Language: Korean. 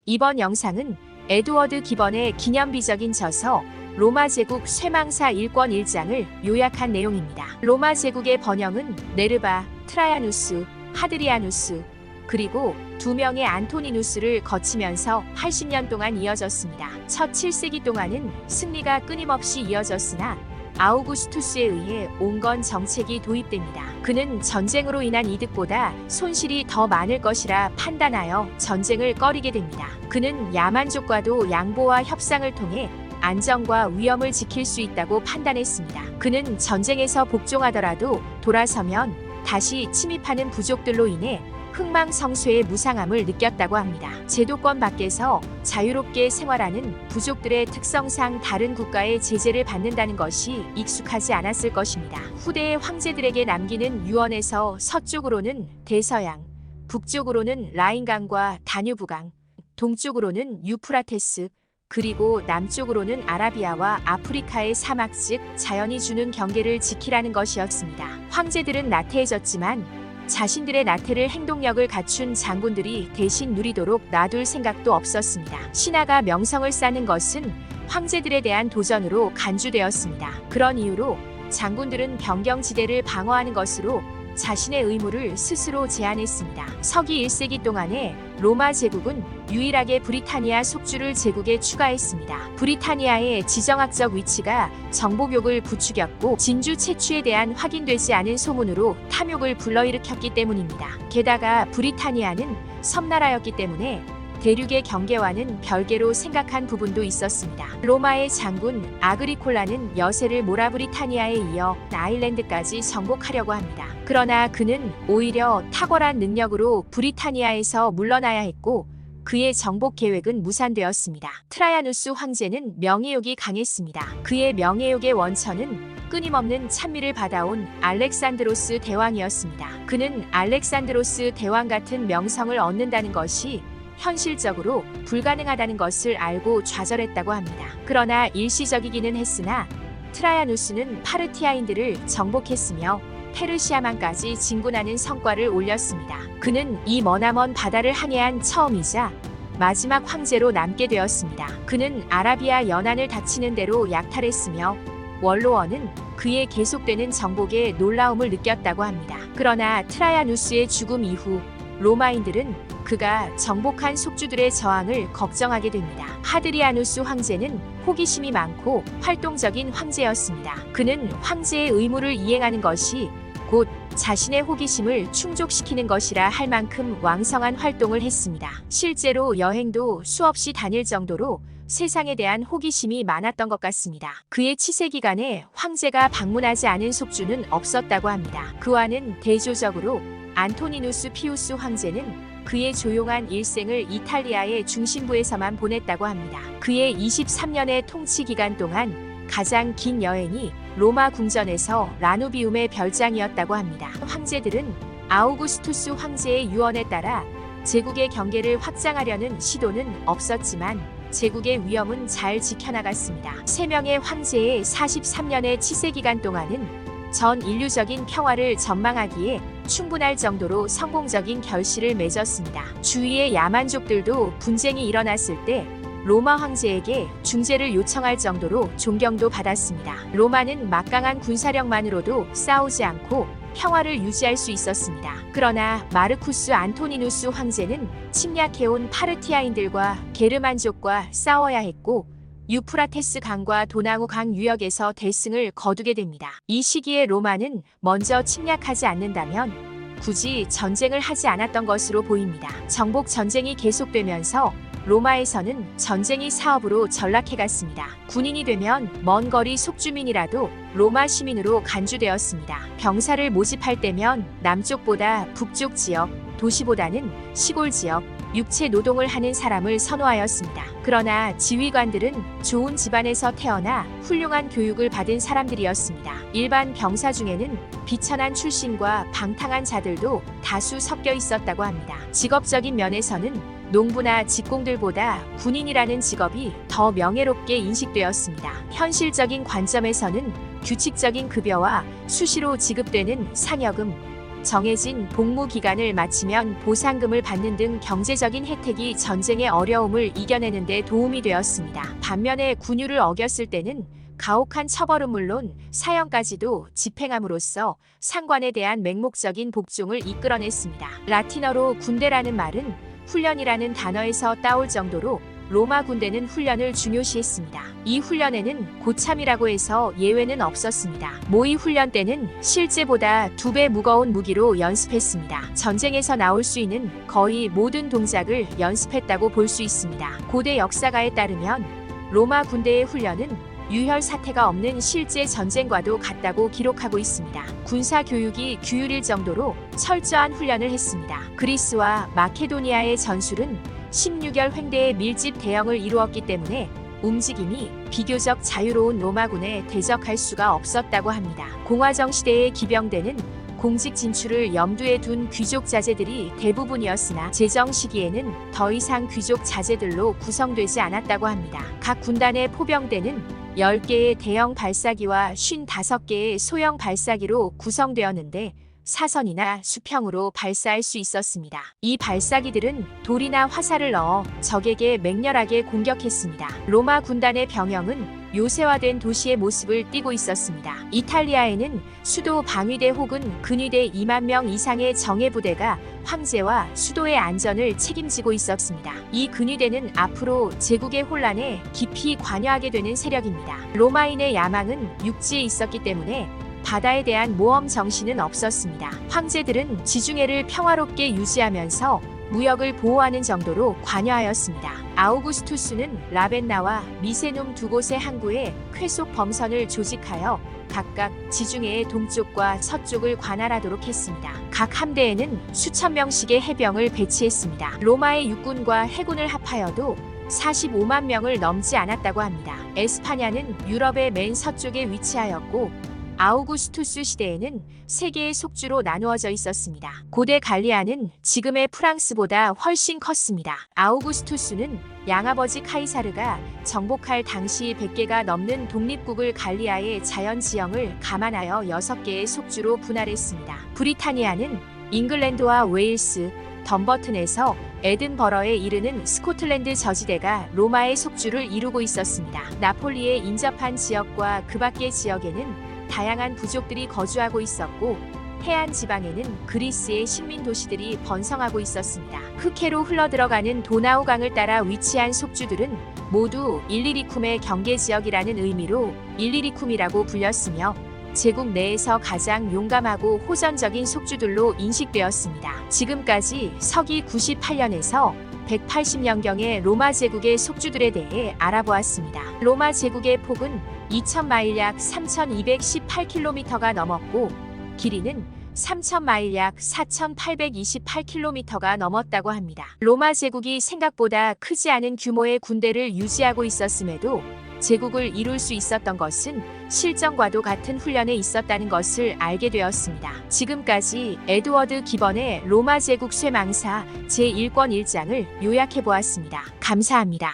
이번 영상은 에드워드 기번의 기념비적인 저서 로마 제국 쇠망사 1권 1장을 요약한 내용입니다. 로마 제국의 번영은 네르바, 트라야누스, 하드리아누스, 그리고 2명의 안토니누스를 거치면서 80년 동안 이어졌습니다. 첫 7세기 동안은 승리가 끊임없이 이어졌으나 아우구스투스에 의해 온건 정책이 도입됩니다. 그는 전쟁으로 인한 이득보다 손실이 더 많을 것이라 판단하여 전쟁을 꺼리게 됩니다. 그는 야만족과도 양보와 협상을 통해 안정과 위엄을 지킬 수 있다고 판단했습니다. 그는 전쟁에서 복종하더라도 돌아서면 다시 침입하는 부족들로 인해 흥망성쇠의 무상함을 느꼈다고 합니다. 제도권 밖에서 자유롭게 생활하는 부족들의 특성상 다른 국가의 제재를 받는다는 것이 익숙하지 않았을 것입니다. 후대의 황제들에게 남기는 유언에서 서쪽으로는 대서양, 북쪽으로는 라인강과 다뉴브강, 동쪽으로는 유프라테스, 그리고 남쪽으로는 아라비아와 아프리카의 사막 즉 자연이 주는 경계를 지키라는 것이었습니다. 황제들은 나태해졌지만 자신들의 나태를 행동력을 갖춘 장군들이 대신 누리도록 놔둘 생각도 없었습니다. 신하가 명성을 쌓는 것은 황제들에 대한 도전으로 간주되었습니다. 그런 이유로 장군들은 변경지대를 방어하는 것으로 자신의 의무를 스스로 제한했습니다. 서기 1세기 동안에 로마 제국은 유일하게 브리타니아 속주를 제국에 추가했습니다. 브리타니아의 지정학적 위치가 정복욕을 부추겼고 진주 채취에 대한 확인되지 않은 소문으로 탐욕을 불러일으켰기 때문입니다. 게다가 브리타니아는 섬나라였기 때문에 대륙의 경계와는 별개로 생각한 부분도 있었습니다. 로마의 장군 아그리콜라는 여세를 모라브리타니아에 이어 아일랜드까지 정복하려고 합니다. 그러나 그는 오히려 탁월한 능력으로 브리타니아에서 물러나야 했고 그의 정복 계획은 무산되었습니다. 트라야누스 황제는 명예욕이 강했습니다. 그의 명예욕의 원천은 끊임없는 찬미를 받아온 알렉산드로스 대왕이었습니다. 그는 알렉산드로스 대왕 같은 명성을 얻는다는 것이 현실적으로 불가능하다는 것을 알고 좌절했다고 합니다. 그러나 일시적이기는 했으나 트라야누스는 파르티아인들을 정복했으며 페르시아만까지 진군하는 성과를 올렸습니다. 그는 이 머나먼 바다를 항해한 처음이자 마지막 황제로 남게 되었습니다. 그는 아라비아 연안을 닥치는 대로 약탈했으며 원로원은 그의 계속되는 정복에 놀라움을 느꼈다고 합니다. 그러나 트라야누스의 죽음 이후 로마인들은 그가 정복한 속주들의 저항을 걱정하게 됩니다. 하드리아누스 황제는 호기심이 많고 활동적인 황제였습니다. 그는 황제의 의무를 이행하는 것이 곧 자신의 호기심을 충족시키는 것이라 할 만큼 왕성한 활동을 했습니다. 실제로 여행도 수없이 다닐 정도로 세상에 대한 호기심이 많았던 것 같습니다. 그의 치세 기간에 황제가 방문하지 않은 속주는 없었다고 합니다. 그와는 대조적으로 안토니누스 피우스 황제는 그의 조용한 일생을 이탈리아의 중심부에서만 보냈다고 합니다. 그의 23년의 통치 기간 동안 가장 긴 여행이 로마 궁전에서 라누비움의 별장이었다고 합니다. 황제들은 아우구스투스 황제의 유언에 따라 제국의 경계를 확장하려는 시도는 없었지만 제국의 위엄은 잘 지켜나갔습니다. 3명의 황제의 43년의 치세 기간 동안은 전 인류적인 평화를 전망하기에 충분할 정도로 성공적인 결실을 맺었습니다. 주위의 야만족들도 분쟁이 일어났을 때 로마 황제에게 중재를 요청할 정도로 존경도 받았습니다. 로마는 막강한 군사력만으로도 싸우지 않고 평화를 유지할 수 있었습니다. 그러나 마르쿠스 안토니누스 황제는 침략해온 파르티아인들과 게르만족과 싸워야 했고 유프라테스 강과 도나우 강 유역에서 대승을 거두게 됩니다. 이 시기에 로마는 먼저 침략하지 않는다면 굳이 전쟁을 하지 않았던 것으로 보입니다. 정복 전쟁이 계속되면서 로마에서는 전쟁이 사업으로 전락해갔습니다. 군인이 되면 먼 거리 속주민이라도 로마 시민으로 간주되었습니다. 병사를 모집할 때면 남쪽보다 북쪽 지역, 도시보다는 시골 지역, 육체 노동을 하는 사람을 선호하였습니다. 그러나 지휘관들은 좋은 집안에서 태어나 훌륭한 교육을 받은 사람들이었습니다. 일반 병사 중에는 비천한 출신과 방탕한 자들도 다수 섞여 있었다고 합니다. 직업적인 면에서는 농부나 직공들보다 군인이라는 직업이 더 명예롭게 인식되었습니다. 현실적인 관점에서는 규칙적인 급여와 수시로 지급되는 상여금, 정해진 복무 기간을 마치면 보상금을 받는 등 경제적인 혜택이 전쟁의 어려움을 이겨내는 데 도움이 되었습니다. 반면에 군율을 어겼을 때는 가혹한 처벌은 물론 사형까지도 집행함으로써 상관에 대한 맹목적인 복종을 이끌어냈습니다. 라틴어로 군대라는 말은 훈련이라는 단어에서 따올 정도로 로마 군대는 훈련을 중요시했습니다. 이 훈련에는 고참이라고 해서 예외는 없었습니다. 모의 훈련 때는 실제보다 2배 무거운 무기로 연습했습니다. 전쟁에서 나올 수 있는 거의 모든 동작을 연습했다고 볼 수 있습니다. 고대 역사가에 따르면 로마 군대의 훈련은 유혈 사태가 없는 실제 전쟁과도 같다고 기록하고 있습니다. 군사 교육이 규율일 정도로 철저한 훈련을 했습니다. 그리스와 마케도니아의 전술은 16열 횡대의 밀집 대형을 이루었기 때문에 움직임이 비교적 자유로운 로마군에 대적할 수가 없었다고 합니다. 공화정 시대의 기병대는 공직 진출을 염두에 둔 귀족 자제들이 대부분이었으나 제정 시기에는 더 이상 귀족 자제들로 구성되지 않았다고 합니다. 각 군단의 포병대는 10개의 대형 발사기와 55개의 소형 발사기로 구성되었는데 사선이나 수평으로 발사할 수 있었습니다. 이 발사기들은 돌이나 화살을 넣어 적에게 맹렬하게 공격했습니다. 로마 군단의 병영은 요새화된 도시의 모습을 띠고 있었습니다. 이탈리아에는 수도 방위대 혹은 근위대 2만 명 이상의 정예부대가 황제와 수도의 안전을 책임지고 있었습니다. 이 근위대는 앞으로 제국의 혼란에 깊이 관여하게 되는 세력입니다. 로마인의 야망은 육지에 있었기 때문에 바다에 대한 모험 정신은 없었습니다. 황제들은 지중해를 평화롭게 유지하면서 무역을 보호하는 정도로 관여하였습니다. 아우구스투스는 라벤나와 미세눔 두 곳의 항구에 쾌속 범선을 조직하여 각각 지중해의 동쪽과 서쪽을 관할하도록 했습니다. 각 함대에는 수천 명씩의 해병을 배치했습니다. 로마의 육군과 해군을 합하여도 45만 명을 넘지 않았다고 합니다. 에스파냐는 유럽의 맨 서쪽에 위치하였고 아우구스투스 시대에는 3개의 속주로 나누어져 있었습니다. 고대 갈리아는 지금의 프랑스보다 훨씬 컸습니다. 아우구스투스는 양아버지 카이사르가 정복할 당시 100개가 넘는 독립국을 갈리아의 자연지형을 감안하여 6개의 속주로 분할했습니다. 브리타니아는 잉글랜드와 웨일스, 덤버튼에서 에든버러에 이르는 스코틀랜드 저지대가 로마의 속주를 이루고 있었습니다. 나폴리의 인접한 지역과 그 밖의 지역에는 다양한 부족들이 거주하고 있었고 해안 지방에는 그리스의 식민 도시들이 번성하고 있었습니다. 흑해로 흘러들어가는 도나우강을 따라 위치한 속주들은 모두 일리리쿰의 경계 지역이라는 의미로 일리리쿰이라고 불렸으며 제국 내에서 가장 용감하고 호전적인 속주들로 인식되었습니다. 지금까지 서기 98년에서 180년경의 로마 제국의 속주들에 대해 알아보았습니다. 로마 제국의 폭은 2000마일 약 3218km가 넘었고 길이는 3000마일 약 4828km가 넘었다고 합니다. 로마 제국이 생각보다 크지 않은 규모의 군대를 유지하고 있었음에도 제국을 이룰 수 있었던 것은 실전과도 같은 훈련에 있었다는 것을 알게 되었습니다. 지금까지 에드워드 기번의 로마 제국 쇠망사 제1권 1장을 요약해 보았습니다. 감사합니다.